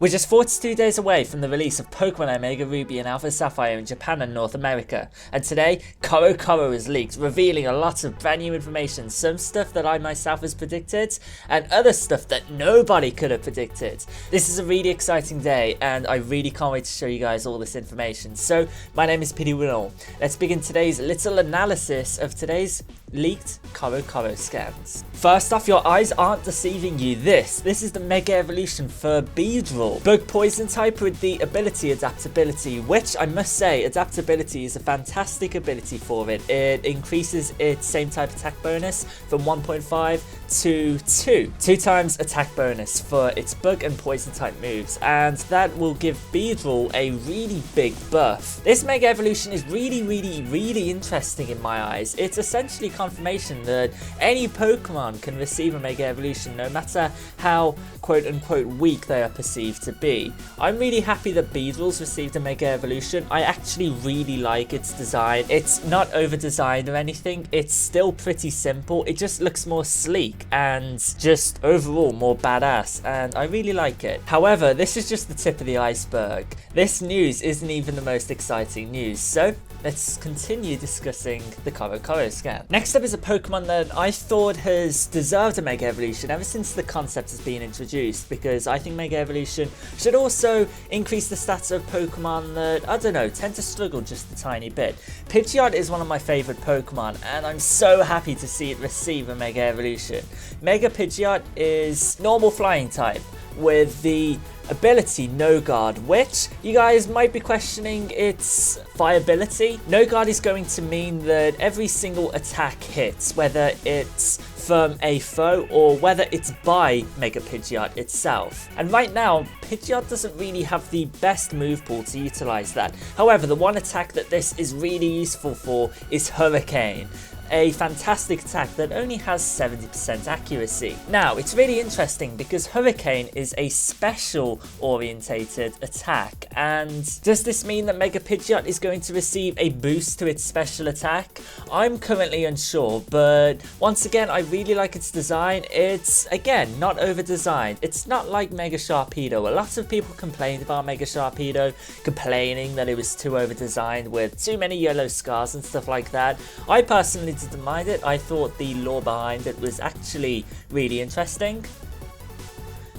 We're just 42 days away from the release of Pokemon Omega Ruby and Alpha Sapphire in Japan and North America, and today, Corocoro is leaked, revealing a lot of brand new information, some stuff that I myself has predicted, and other stuff that nobody could have predicted. This is a really exciting day, and I really can't wait to show you guys all this information. So, my name is Pidgeot and Beedrill. Let's begin today's little analysis of today's leaked Corocoro scans. First off, your eyes aren't deceiving you. This is the Mega Evolution for Beedrill. Bug Poison type with the ability Adaptability, which I must say, Adaptability is a fantastic ability for it. It increases its same type attack bonus from 1.5 to 2. 2 times attack bonus for its Bug and Poison type moves, and that will give Beedrill a really big buff. This Mega Evolution is really interesting in my eyes. It's essentially confirmation that any Pokemon can receive a Mega Evolution no matter how quote unquote weak they are perceived to be. I'm really happy that Beedrill's received a Mega Evolution. I actually really like its design. It's not over designed or anything. It's still pretty simple. It just looks more sleek and just overall more badass, and I really like it. However, this is just the tip of the iceberg. This news isn't even the most exciting news, so let's continue discussing the Corocoro scan. Next up is a Pokemon that I thought has deserved a Mega Evolution ever since the concept has been introduced, because I think Mega Evolution should also increase the stats of Pokemon that, I don't know, tend to struggle just a tiny bit. Pidgeot is one of my favourite Pokemon, and I'm so happy to see it receive a Mega Evolution. Mega Pidgeot is normal flying type with the ability No Guard, which you guys might be questioning its viability. No Guard is going to mean that every single attack hits, whether it's from a foe or whether it's by Mega Pidgeot itself. And right now, Pidgeot doesn't really have the best move pool to utilize that. However, the one attack that this is really useful for is Hurricane, a fantastic attack that only has 70% accuracy. Now, it's really interesting because Hurricane is a special orientated attack, and does this mean that Mega Pidgeot is going to receive a boost to its special attack? I'm currently unsure, but once again, I really like its design. It's, again, not over designed. It's not like Mega Sharpedo. A lot of people complained about Mega Sharpedo, complaining that it was too over designed with too many yellow scars and stuff like that. I personally didn't mind it. I thought the lore behind it was actually really interesting.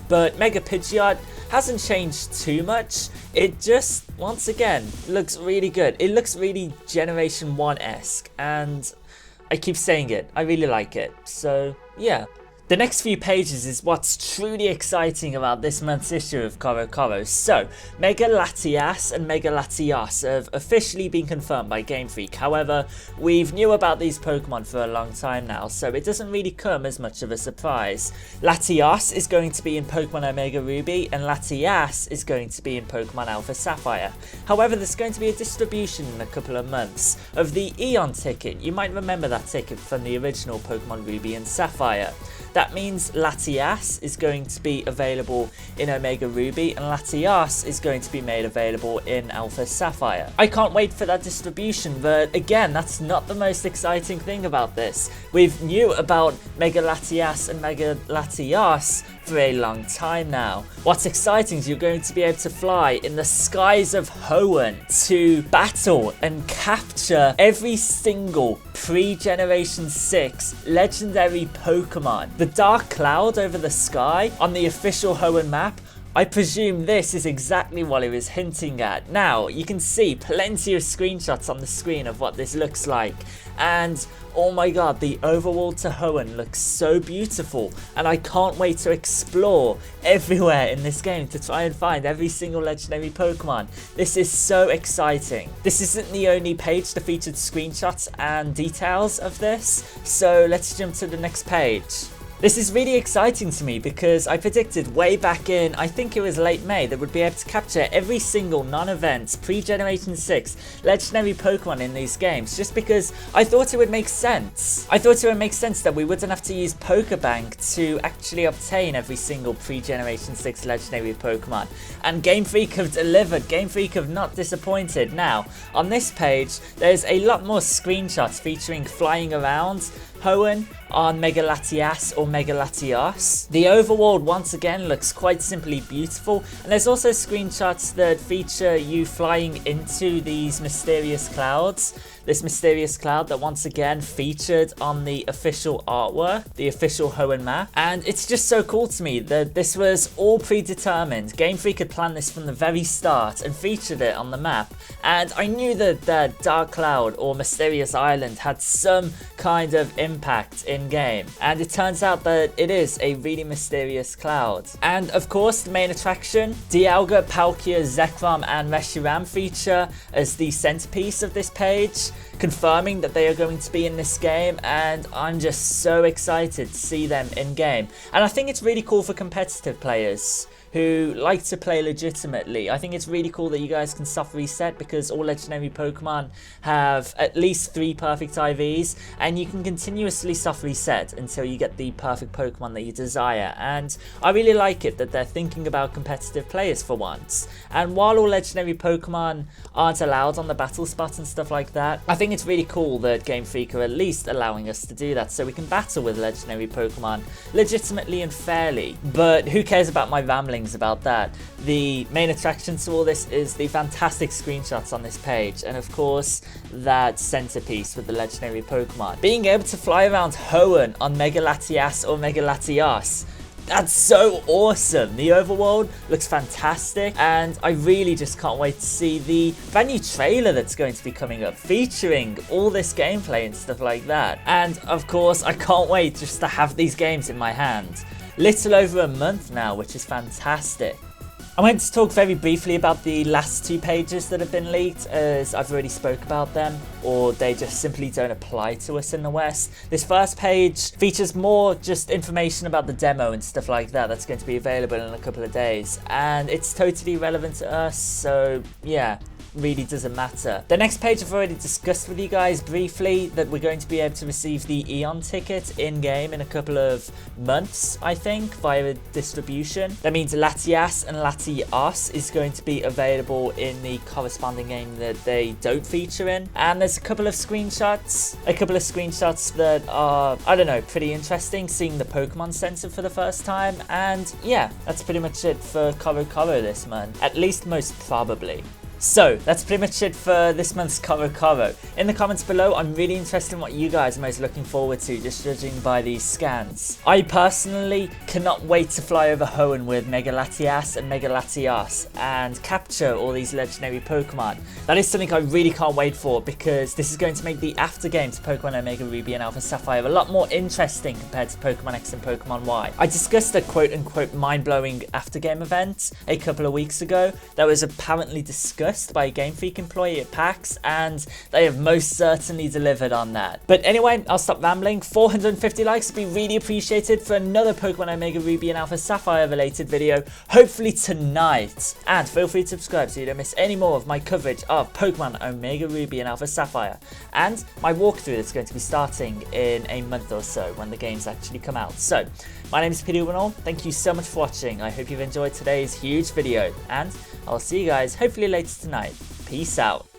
But Mega Pidgeot hasn't changed too much. It just, once again, looks really good. It looks really Generation 1-esque, and I keep saying it. I really like it. So, yeah. The next few pages is what's truly exciting about this month's issue of Corocoro. So, Mega Latias and Mega Latias have officially been confirmed by Game Freak. However, we've knew about these Pokemon for a long time now, so it doesn't really come as much of a surprise. Latias is going to be in Pokemon Omega Ruby, and Latias is going to be in Pokemon Alpha Sapphire. However, there's going to be a distribution in a couple of months of the Eon ticket. You might remember that ticket from the original Pokemon Ruby and Sapphire. That means Latias is going to be available in Omega Ruby, and Latias is going to be made available in Alpha Sapphire. I can't wait for that distribution, but again, that's not the most exciting thing about this. We've knew about Mega Latias and Mega Latias for a long time now. What's exciting is you're going to be able to fly in the skies of Hoenn to battle and capture every single pre-Generation 6 legendary Pokemon. The dark cloud over the sky on the official Hoenn map, I presume this is exactly what it was hinting at. Now, you can see plenty of screenshots on the screen of what this looks like, and oh my god, the overworld to Hoenn looks so beautiful, and I can't wait to explore everywhere in this game to try and find every single legendary Pokemon. This is so exciting. This isn't the only page that featured screenshots and details of this, so let's jump to the next page. This is really exciting to me because I predicted way back in, I think it was late May, that we'd be able to capture every single non-event pre-Generation 6 legendary Pokemon in these games, just because I thought it would make sense. I thought it would make sense that we wouldn't have to use Pokebank to actually obtain every single pre-Generation 6 legendary Pokemon. And Game Freak have delivered. Game Freak have not disappointed. Now, on this page, there's a lot more screenshots featuring flying around Hoenn on Mega Latias or Mega Latias. The overworld once again looks quite simply beautiful, and there's also screenshots that feature you flying into these mysterious clouds. This mysterious cloud that once again featured on the official artwork, the official Hoenn map. And it's just so cool to me that this was all predetermined. Game Freak had planned this from the very start and featured it on the map. And I knew that the dark cloud or mysterious island had some kind of impact in game. And it turns out that it is a really mysterious cloud. And of course, the main attraction, Dialga, Palkia, Zekrom and Reshiram feature as the centerpiece of this page, confirming that they are going to be in this game, and I'm just so excited to see them in game. And I think it's really cool for competitive players who like to play legitimately. I think it's really cool that you guys can soft reset, because all legendary Pokemon have at least 3 perfect IVs, and you can continuously soft reset until you get the perfect Pokemon that you desire. And I really like it that they're thinking about competitive players for once. And while all legendary Pokemon aren't allowed on the battle spot and stuff like that, I think it's really cool that Game Freak are at least allowing us to do that, so we can battle with legendary Pokemon legitimately and fairly. But who cares about my ramblings about that? The main attraction to all this is the fantastic screenshots on this page, and of course that centerpiece with the legendary Pokemon. Being able to fly around Hoenn on Mega Latias or Mega Latias, that's so awesome. The overworld looks fantastic, and I really just can't wait to see the brand new trailer that's going to be coming up, featuring all this gameplay and stuff like that. And of course, I can't wait just to have these games in my hand. Little over a month now, which is fantastic. I went to talk very briefly about the last 2 pages that have been leaked, as I've already spoke about them, or they just simply don't apply to us in the West. This first page features more just information about the demo and stuff like that that's going to be available in a couple of days, and it's totally relevant to us, so yeah, really doesn't matter. The next page I've already discussed with you guys briefly, that we're going to be able to receive the Eon ticket in-game in a couple of months, I think, via distribution. That means Latias and Latias is going to be available in the corresponding game that they don't feature in. And there's a couple of screenshots that are, I don't know, pretty interesting, seeing the Pokemon Center for the first time. And yeah, that's pretty much it for Corocoro this month, at least most probably. So that's pretty much it for this month's Corocoro. In the comments below, I'm really interested in what you guys are most looking forward to, just judging by these scans. I personally cannot wait to fly over Hoenn with Mega Latias and Mega Latias and capture all these legendary Pokemon. That is something I really can't wait for, because this is going to make the aftergame to Pokemon Omega Ruby and Alpha Sapphire a lot more interesting compared to Pokemon X and Pokemon Y. I discussed a quote-unquote mind-blowing aftergame event a couple of weeks ago that was apparently discussed by a Game Freak employee at PAX, and they have most certainly delivered on that. But anyway, I'll stop rambling. 450 likes would be really appreciated for another Pokemon Omega Ruby and Alpha Sapphire related video, hopefully tonight. And feel free to subscribe so you don't miss any more of my coverage of Pokemon Omega Ruby and Alpha Sapphire, and my walkthrough that's going to be starting in a month or so when the games actually come out. So, my name is Pidgeot and all. Thank you so much for watching. I hope you've enjoyed today's huge video, and I'll see you guys hopefully later tonight. Peace out.